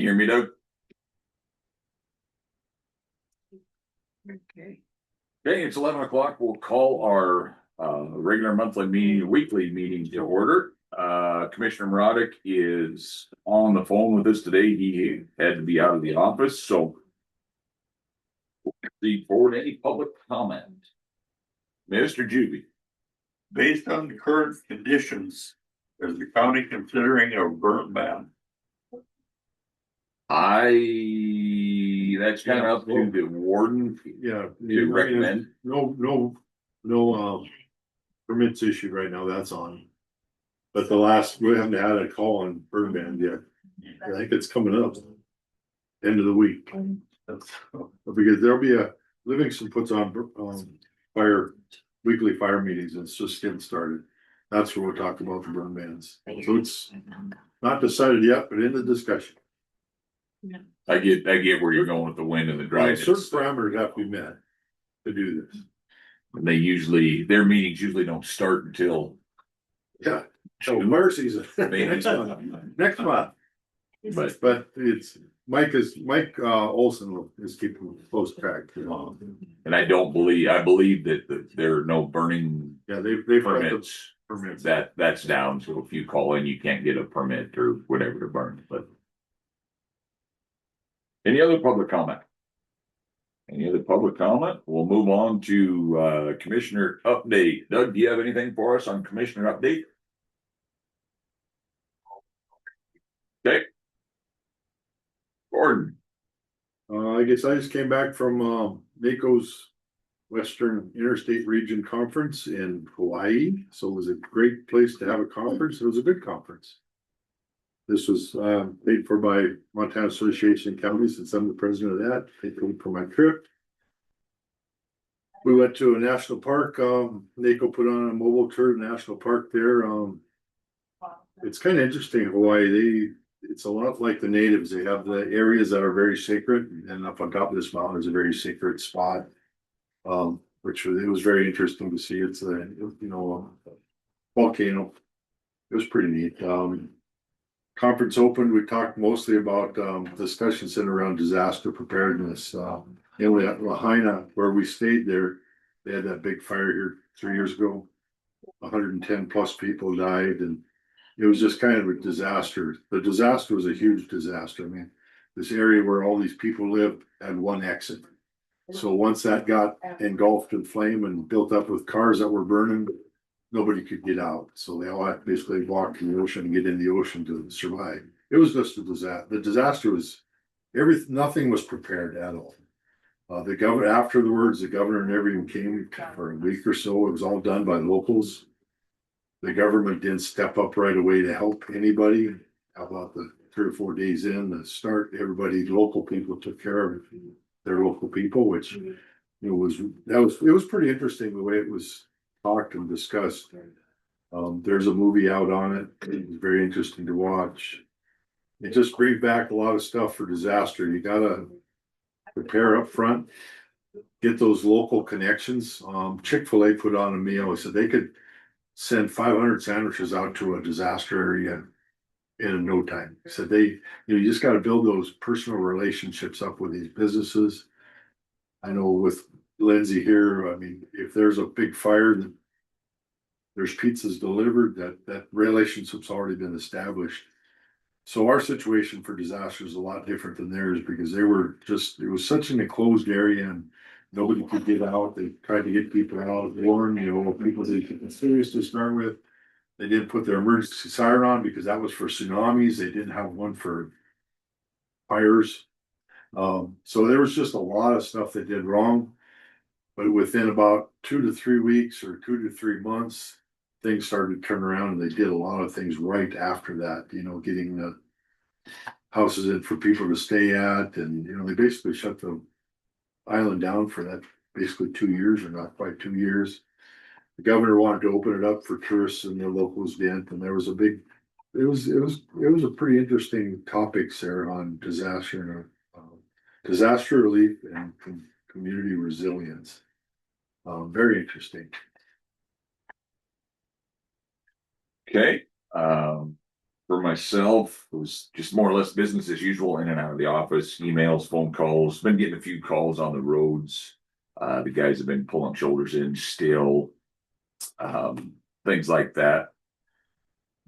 hear me, Doug? Okay. Okay, it's 11 o'clock. We'll call our regular weekly meeting to order. Commissioner Muradic is on the phone with us today. He had to be out of the office, so the forward any public comment. Mr. Juby. Based on the current conditions, is the county considering a burn ban? That's kind of up to the warden Yeah. to recommend. No permits issued right now, that's on. But we haven't had a call on burn ban yet. I think it's coming up. End of the week. Because there'll be Livingston puts on weekly fire meetings, and it's just getting started. That's where we'll talk about the burn bans. So it's not decided yet, but in the discussion. I get where you're going with the wind and the dryness. Certain parameters have to be met to do this. And their meetings usually don't start until Fire season. Next month. But it's Mike Olson is keeping close track. And I believe that there are no burning They've permits. That's down. So if you call in, you can't get a permit or whatever to burn. But any other public comment? We'll move on to commissioner update. Doug, do you have anything for us on commissioner update? Okay. Gordon. I guess I just came back from NACO's Western Interstate Region Conference in Hawaii. So it was a great place to have a conference. It was a good conference. This was paid for by Montana Association of Counties, since I'm the president of that. They paid for my trip. We went to a national park. NACO put on a mobile tour to the national park there. It's kind of interesting, Hawaii. It's a lot like the natives. They have the areas that are very sacred, and up on top of this mountain is a very sacred spot. It was very interesting to see. It's a volcano. It was pretty neat. Conference opened. We talked mostly about discussions centered around disaster preparedness. At Lahaina, where we stayed there, they had that big fire here 3 years ago. 110 plus people died, and it was just kind of a disaster. The disaster was a huge disaster. I mean, this area where all these people lived had one exit. So once that got engulfed in flame and built up with cars that were burning, nobody could get out. So they all had to basically walk to the ocean and get in the ocean to survive. It was just a disaster. The disaster was nothing was prepared at all. The governor never even came for a week or so. It was all done by locals. The government didn't step up right away to help anybody. How about the 3 or 4 days in the start, local people took care of their local people, which it was pretty interesting the way it was talked and discussed. There's a movie out on it. It was very interesting to watch. It just brings back a lot of stuff for disaster. You gotta prepare up front, get those local connections. Chick-fil-A put on a meal. They said they could send 500 sandwiches out to a disaster area in no time. So you just got to build those personal relationships up with these businesses. I know with Lindsay here, I mean, if there's a big fire, there's pizzas delivered, that relationship's already been established. So our situation for disaster is a lot different than theirs, because it was such an enclosed area and nobody could get out. They tried to get people out, warn, people didn't serious to start with. They didn't put their emergency siren on because that was for tsunamis. They didn't have one for fires. So there was just a lot of stuff they did wrong. But within about 2 to 3 weeks or 2 to 3 months, things started to turn around, and they did a lot of things right after that, getting the houses in for people to stay at. And, they basically shut the island down for that basically 2 years, or not quite 2 years. The governor wanted to open it up for tourists, and the locals didn't. And there was it was a pretty interesting topics there on disaster relief and community resilience. Very interesting. Okay. For myself, it was just more or less business as usual, in and out of the office, emails, phone calls, been getting a few calls on the roads. The guys have been pulling shoulders in still. Things like that.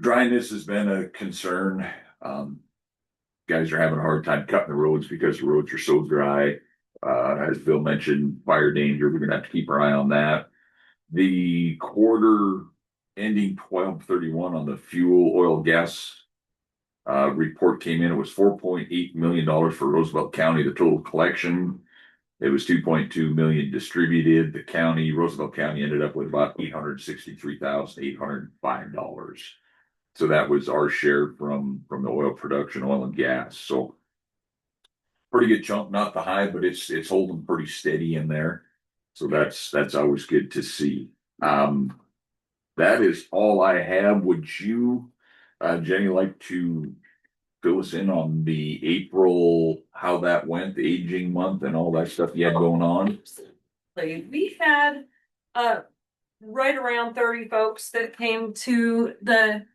Dryness has been a concern. Guys are having a hard time cutting the roads because the roads are so dry. As Bill mentioned, fire danger, we're gonna have to keep our eye on that. The quarter ending 12/31 on the fuel, oil, gas report came in. It was $4.8 million for Roosevelt County, the total collection. It was 2.2 million distributed. The county, Roosevelt County, ended up with about $863,805. So that was our share from the oil production, oil and gas. So pretty good chunk, not the high, but it's holding pretty steady in there. So that's always good to see. That is all I have. Would you, Jenny, like to fill us in on the April, how that went, the aging month and all that stuff you had going on? We had right around 30 folks that came to the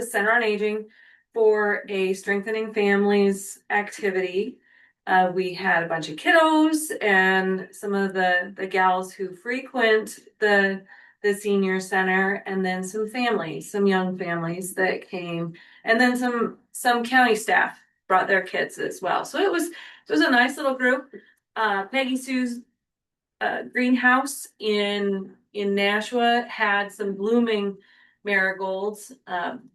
Center on Aging for a Strengthening Families activity. We had a bunch of kiddos and some of the gals who frequent the senior center, and then some families, some young families that came, and then some county staff brought their kids as well. So it was a nice little group. Peggy Sue's greenhouse in Nashua had some blooming marigolds.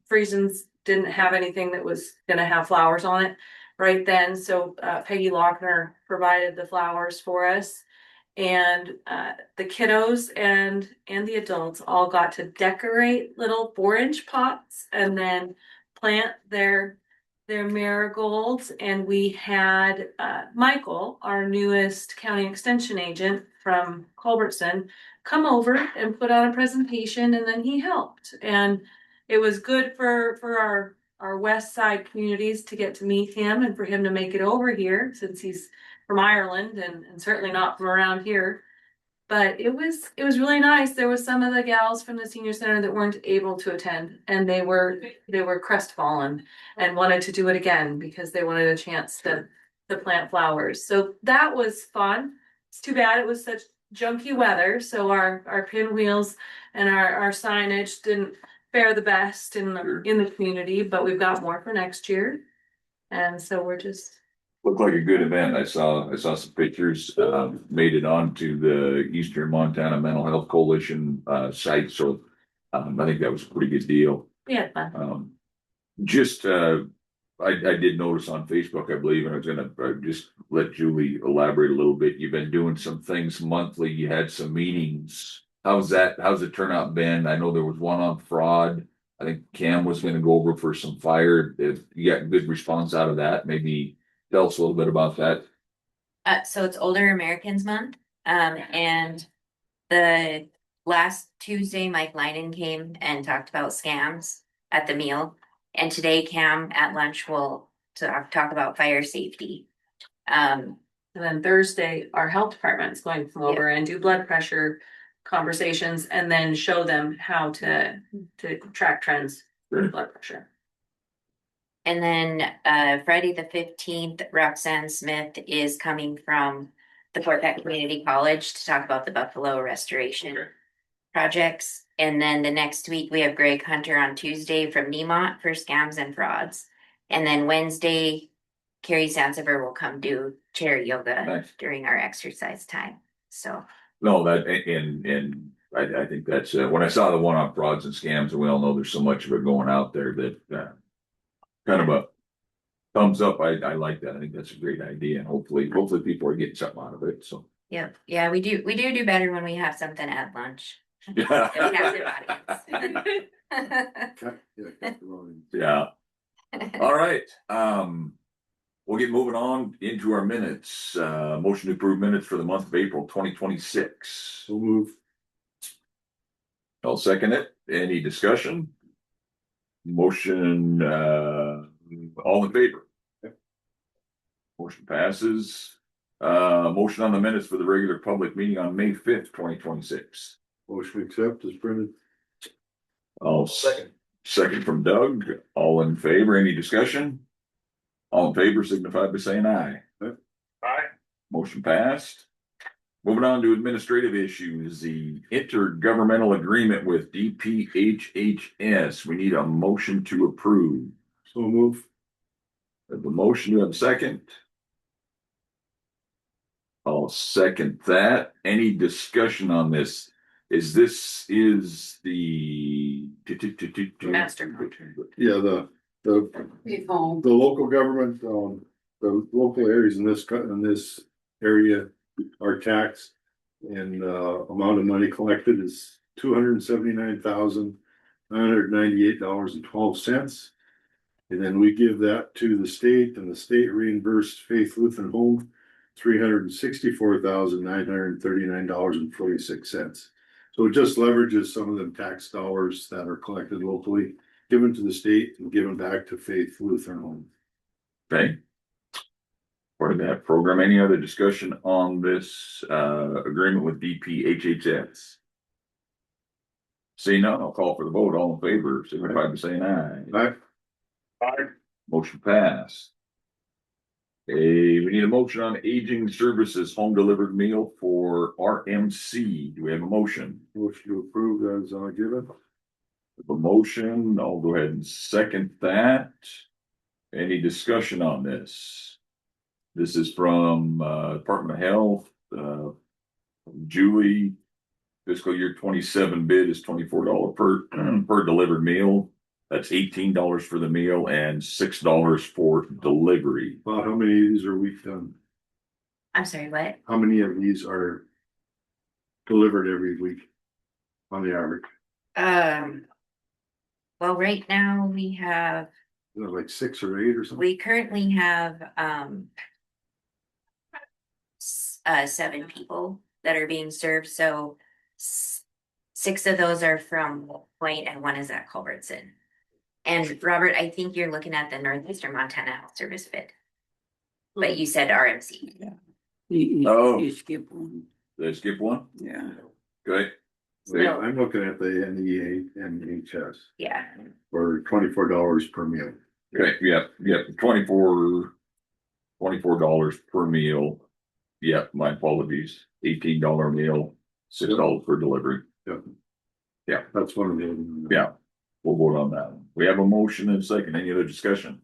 Friesens didn't have anything that was gonna have flowers on it right then, so Peggy Lochner provided the flowers for us. And the kiddos and the adults all got to decorate little 4-inch pots and then plant their marigolds. And we had Michael, our newest county extension agent from Culbertson, come over and put on a presentation, and then he helped. And it was good for our west side communities to get to meet him, and for him to make it over here since he's from Ireland and certainly not from around here. But it was really nice. There was some of the gals from the senior center that weren't able to attend, and they were crestfallen and wanted to do it again because they wanted a chance to plant flowers. So that was fun. It's too bad it was such junky weather, so our pinwheels and our signage didn't fare the best in the community, but we've got more for next year. And so we're just Looked like a good event. I saw some pictures, made it onto the Eastern Montana Mental Health Coalition site. So I think that was a pretty good deal. we had fun. I did notice on Facebook, I believe, and I was gonna just let Julie elaborate a little bit. You've been doing some things monthly. You had some meetings. How's the turnout been? I know there was one on fraud. I think Cam was gonna go over for some fire. If you got good response out of that, maybe tell us a little bit about that. So it's Older Americans Month, and the last Tuesday, Mike Leiden came and talked about scams at the meal. And today Cam at lunch will talk about fire safety. And then Thursday, our health department is going to come over and do blood pressure conversations, and then show them how to track trends for blood pressure. And then Friday the 15th, Roxanne Smith is coming from the Fort Peck Community College to talk about the Buffalo restoration projects. And then the next week we have Greg Hunter on Tuesday from Nemont for scams and frauds. And then Wednesday, Carrie Sansever will come do chair yoga during our exercise time. So no, that and I think that's when I saw the one on frauds and scams, and we all know there's so much of it going out there that kind of a thumbs up. I like that. I think that's a great idea, and hopefully people are getting something out of it. So yeah, we do better when we have something at lunch. Yeah. All right. We'll get moving on into our minutes. Motion to approve minutes for the month of April 2026. So move. I'll second it. Any discussion? Motion, all in favor? Motion passes. Motion on the minutes for the regular public meeting on May 5th, 2026. Motion accept is printed. I'll second. Second from Doug, all in favor, any discussion? All in favor signify by saying aye. Aye. Motion passed. Moving on to administrative issues, the intergovernmental agreement with DPHHS. We need a motion to approve. So move. We have a motion, we have a second. I'll second that. Any discussion on this? Is the Master contract. Yeah, the local government, the local areas in this area are taxed. And amount of money collected is $279,998.12. And then we give that to the state, and the state reimbursed Faith Lutheran Home $364,939.46. So it just leverages some of them tax dollars that are collected locally, given to the state and given back to Faith Lutheran Home. Okay. Part of that program, any other discussion on this agreement with DPHHS? Seeing none, I'll call for the vote. All in favor, signify by saying aye. Aye. Aye. Motion passed. We need a motion on aging services home delivered meal for RMC. Do we have a motion? Motion to approve as given. A motion, I'll go ahead and second that. Any discussion on this? This is from Department of Health, Julie. Fiscal year 27 bid is $24 per delivered meal. That's $18 for the meal and $6 for delivery. About how many of these are we done? I'm sorry, what? How many of these are delivered every week on the average? Well, right now we have, Is it like 6 or 8 or something? we currently have, 7 people that are being served, so 6 of those are from Point and 1 is at Culbertson. And Robert, I think you're looking at the Northeastern Montana Health Service bid. But you said RMC. Oh. You skip one, Did I skip one? yeah. Okay. Yeah, I'm looking at the NEA and NHS Yeah, for $24 per meal. Okay, yeah, $24 per meal. Yeah, my apologies. $18 meal, $6 per delivery. Yeah, that's one of the. Yeah, we'll vote on that. We have a motion and a second. Any other discussion?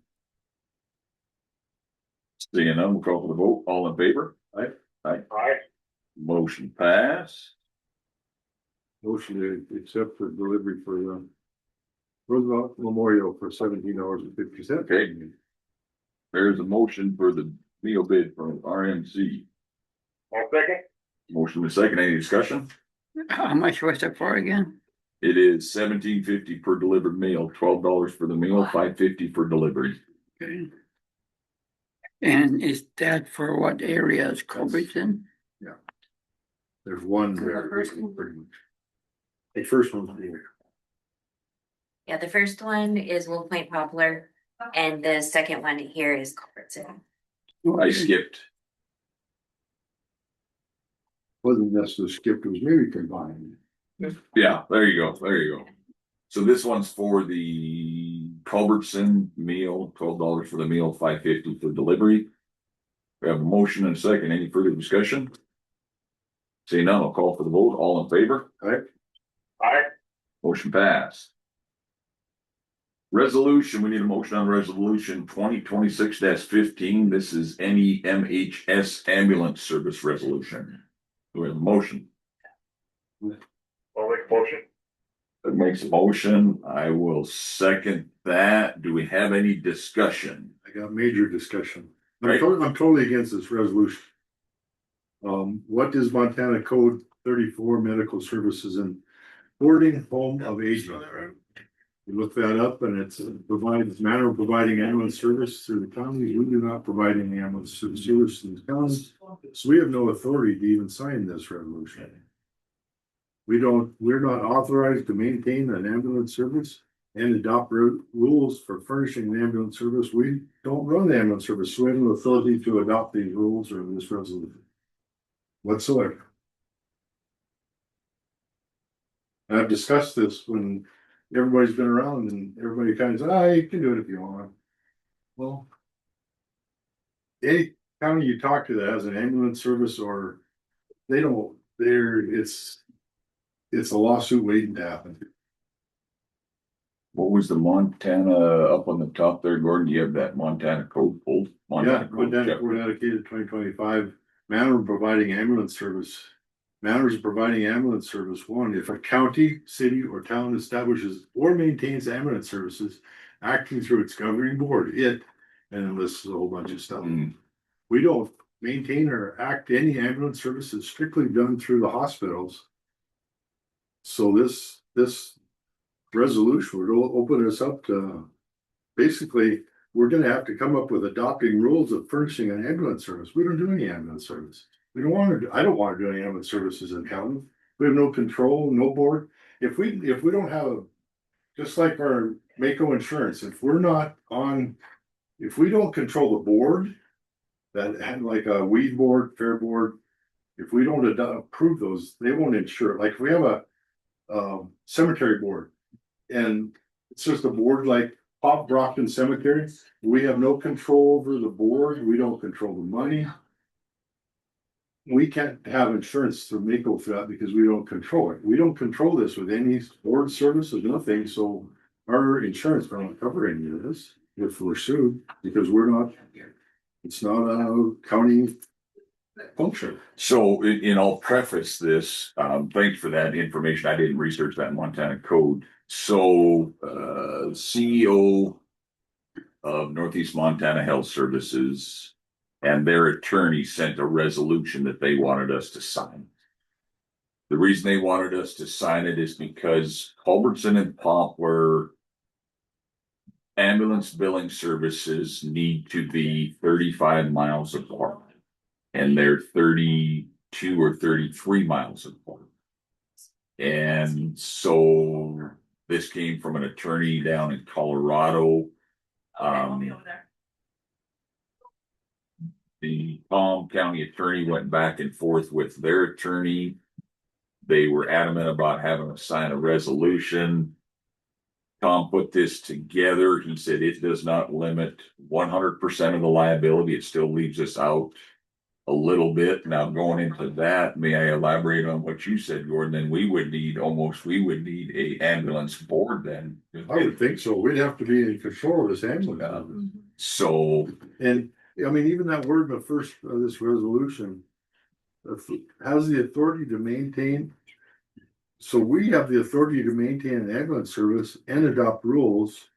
Seeing none, we'll call for the vote. All in favor? Aye. Aye. Motion pass. Motion to accept the delivery for Roosevelt Memorial for $17.50. Okay. There's a motion for the meal bid from RMC. I'll second. Motion and second. Any discussion? How much was it for again? It is $17.50 per delivered meal, $12 for the meal, $5.50 for delivery. Okay. And is that for what areas, Culbertson? There's one there. The first one. Pretty much. The first one's here. yeah, the first one is Wolf Point Poplar, and the second one here is Culbertson. I skipped. Wasn't necessarily skipped, it was maybe combined. Yeah, there you go. So this one's for the Culbertson meal, $12 for the meal, $5.50 for delivery. We have a motion and a second. Any further discussion? Seeing none, I'll call for the vote. All in favor? Aye. Motion passed. Resolution, we need a motion on resolution 2026-15. This is NEMHS ambulance service resolution. Do we have a motion? I'll make a motion. That makes a motion. I will second that. Do we have any discussion? I got major discussion. Right. I'm totally against this resolution. What is Montana Code 34 medical services and boarding home of aging? You look that up and it's provides manner of providing ambulance service through the county. We do not provide any ambulance service in the county. So we have no authority to even sign this resolution. We're not authorized to maintain an ambulance service and adopt rules for furnishing an ambulance service. We don't run the ambulance service, so we have no authority to adopt these rules or this resolution whatsoever. I've discussed this when everybody's been around and everybody kind of says, ah, you can do it if you want. Well. Any county you talk to that has an ambulance service or they don't, it's a lawsuit waiting to happen. What was the Montana up on the top there, Gordon? Do you have that Montana code pulled? Yeah, Montana code Montana chapter. Court dedicated 2025, manner of providing ambulance service. Manners of providing ambulance service, one, if a county, city, or town establishes or maintains ambulance services acting through its governing board, and it lists a whole bunch of stuff. Mm, We don't maintain or act any ambulance services strictly done through the hospitals. So this resolution would open us up to, basically, we're gonna have to come up with adopting rules of furnishing an ambulance service. We don't do any ambulance service. We don't wanna do, I don't wanna do any ambulance services in county. We have no control, no board. If we don't have, just like our Mako insurance, if we're not on, if we don't control the board. That had like a weed board, fair board, if we don't approve those, they won't insure it. Like if we have a cemetery board. And it's just a board like Pop Brockton Cemetery, we have no control over the board, we don't control the money. We can't have insurance through Mako for that because we don't control it. We don't control this with any board services, nothing, so our insurance will not cover any of this if we're sued, because we're not. It's not a county function. So, I'll preface this, thanks for that information. I didn't research that Montana code. So, CEO of Northeast Montana Health Services and their attorney sent a resolution that they wanted us to sign. The reason they wanted us to sign it is because Culbertson and Poplar ambulance billing services need to be 35 miles apart. And they're 32 or 33 miles apart. And so this came from an attorney down in Colorado. The Palm County attorney went back and forth with their attorney. They were adamant about having to sign a resolution. Tom put this together. He said it does not limit 100% of the liability. It still leaves us out a little bit. Now going into that, may I elaborate on what you said, Gordon? Then we would need a ambulance board then. I would think so, we'd have to be in control of this ambulance. So, And, I mean, even that word in the first of this resolution. Has the authority to maintain. So we have the authority to maintain an ambulance service and adopt rules,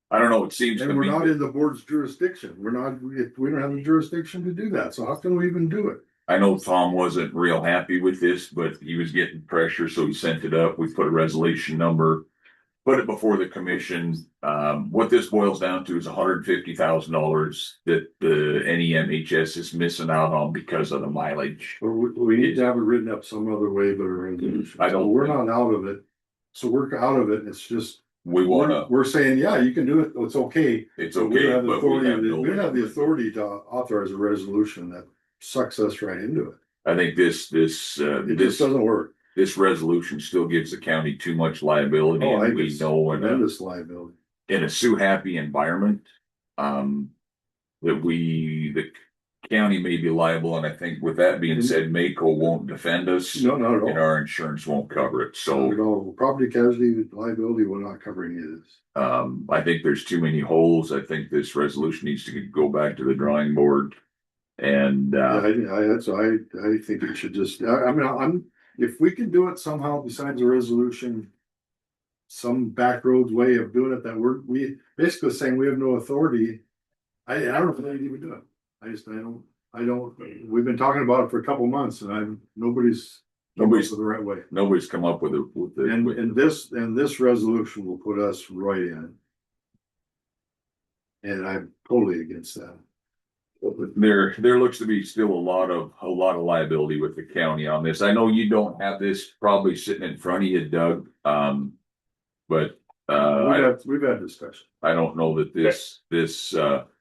I don't know, it seems to and we're me. not in the board's jurisdiction, we don't have the jurisdiction to do that, so how can we even do it? I know Tom wasn't real happy with this, but he was getting pressure, so he sent it up. We put a resolution number, put it before the commission. What this boils down to is $150,000 that the NEMHS is missing out on because of the mileage. Or we need to have it written up some other way, but a resolution. I don't- We're not out of it, so we're out of it, it's just, We wanna, we're saying, yeah, you can do it, it's okay. it's But we don't okay, have the but we authority, have we don't have the no. authority to authorize a resolution that sucks us right into it. I think It just this doesn't work. resolution still gives the county too much liability, Oh, I and we think know tremendous liability. in a sue happy environment. That the county may be liable, and I think with that being said, Mako won't defend us. No, not at And all. our insurance won't cover it, Not so at all. Property casualty liability will not cover any of this. I think there's too many holes. I think this resolution needs to go back to the drawing board. And I think it should just, I mean, if we can do it somehow besides a resolution. Some back roads way of doing it that we basically saying we have no authority. I don't know if they even do it. I don't, we've been talking about it for a couple months and nobody's the right way. nobody's come up with it. And this resolution will put us right in. And I'm totally against that. There looks to be still a lot of liability with the county on this. I know you don't have this probably sitting in front of you, Doug. But We've had discussion. I don't know that this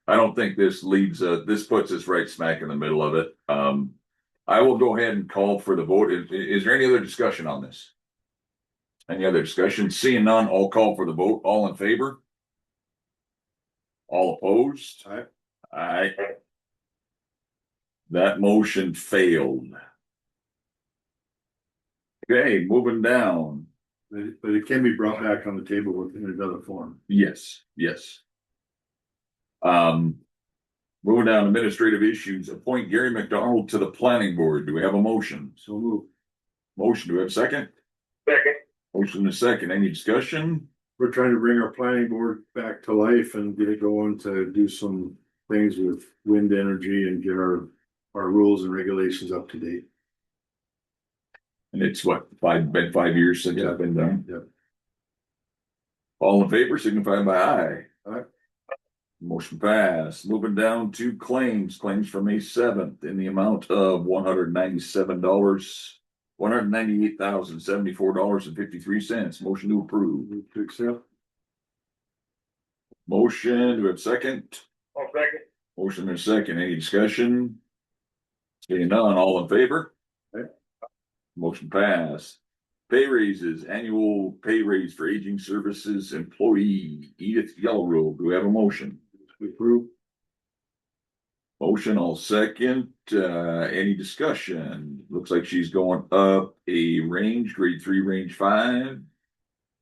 I don't think this this puts us right smack in the middle of it. I will go ahead and call for the vote. Is there any other discussion on this? Any other discussion? Seeing none, I'll call for the vote. All in favor? All opposed? Aye. Aye. That motion failed. Okay, moving down. But it can be brought back on the table within another form. Yes, yes. Moving down administrative issues, appoint Gary McDonald to the planning board. Do we have a motion? So move. Motion, do we have a second? Second. Motion and a second. Any discussion? We're trying to bring our planning board back to life and get it going to do some things with wind energy and get our rules and regulations up to date. And it's what, been 5 years since it's been done? Yep. All in favor, signify by aye. Aye. Motion passed. Moving down to claims for May 7th in the amount of $198,074.53. Motion to approve. Move to accept. Motion, do we have a second? I'll second. Motion and a second. Any discussion? Seeing none, all in favor? Aye. Motion passed. Pay raises, annual pay raise for aging services employee Edith Yellowrobe. Do we have a motion? Approve. Motion, I'll second. Any discussion? Looks like she's going up a range, grade 3, range 5.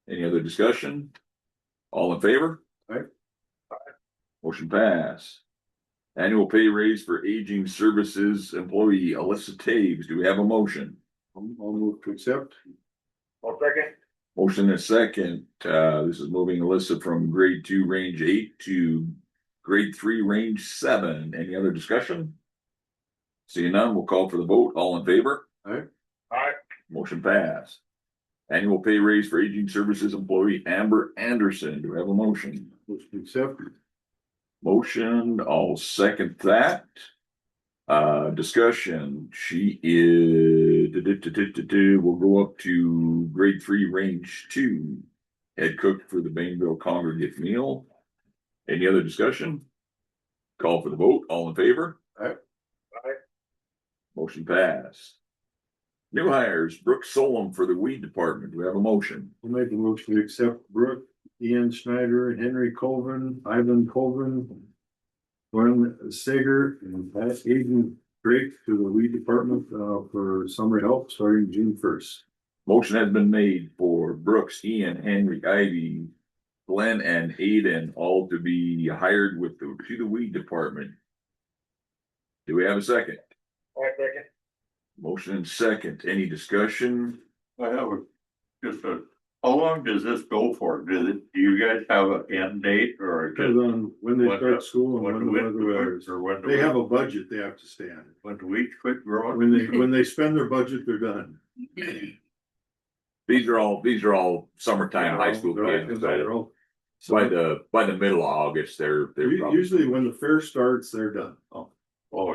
Any other discussion? All in favor? Aye. Motion passed. Annual pay raise for aging services employee Alyssa Taves. Do we have a motion? I'll move to accept. I'll second. Motion and a second. This is moving Alyssa from grade 2, range 8 to grade 3, range 7. Any other discussion? Seeing none, we'll call for the vote. All in favor? Aye. Aye. Motion passed. Annual pay raise for aging services employee Amber Anderson. Do we have a motion? Move to accept. Motion, I'll second that. Discussion, she is, we'll go up to grade 3, range 2. Head cook for the Bainville Congregate meal. Any other discussion? Call for the vote, all in favor? Aye. Aye. Motion passed. New hires, Brooke Solom for the weed department. Do we have a motion? I'll make a motion to accept Brooke, Ian Schneider, Henry Colvin, Ivan Colvin, Glenn Sager, and Pat Aiden Drake to the weed department for summer help starting June 1st. Motion has been made for Brooks, Ian, Henry, Ivy, Glenn, and Aiden all to be hired to the weed department. Do we have a second? I second. Motion and second. Any discussion? I have how long does this go for? Do you guys have an end date or? Depends on when they start school and when the weather is. Or when They have a budget they have to stay on. when the weeds quit growing? When they spend their budget, they're done. These are all summertime high school kids. So by the middle of August, they're probably, Usually when the fair starts, they're done. Oh,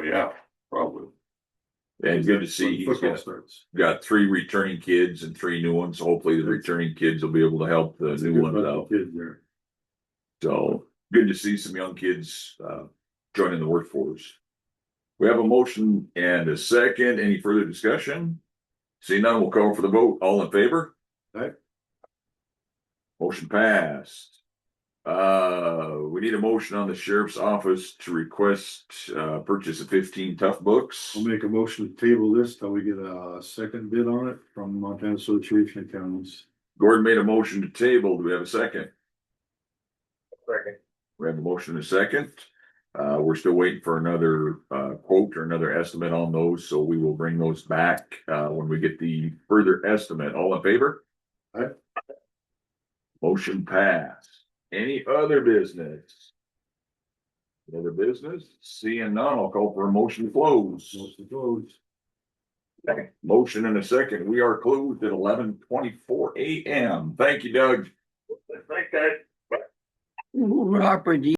yeah, probably. and good to see When he's football starts. got 3 returning kids and 3 new ones. So hopefully the returning kids will be able to help the It's a new good ones bunch of out. kids there. So good to see some young kids joining the workforce. We have a motion and a second. Any further discussion? See none, we'll call for the vote. All in favor? Aye. Motion passed. We need a motion on the sheriff's office to request purchase of 15 tough books. I'll make a motion to table this till we get a second bid on it from Montana Association of Counties. Gordon made a motion to table. Do we have a second? Second. We have a motion and a second. We're still waiting for another quote or another estimate on those, so we will bring those back when we get the further estimate. All in favor? Aye. Motion passed. Any other business? Other business? Seeing none, I'll call for a motion to close. Motion closed. Motion and a second. We are closed at 11:24 a.m. Thank you, Doug. Thanks, guys. Robert,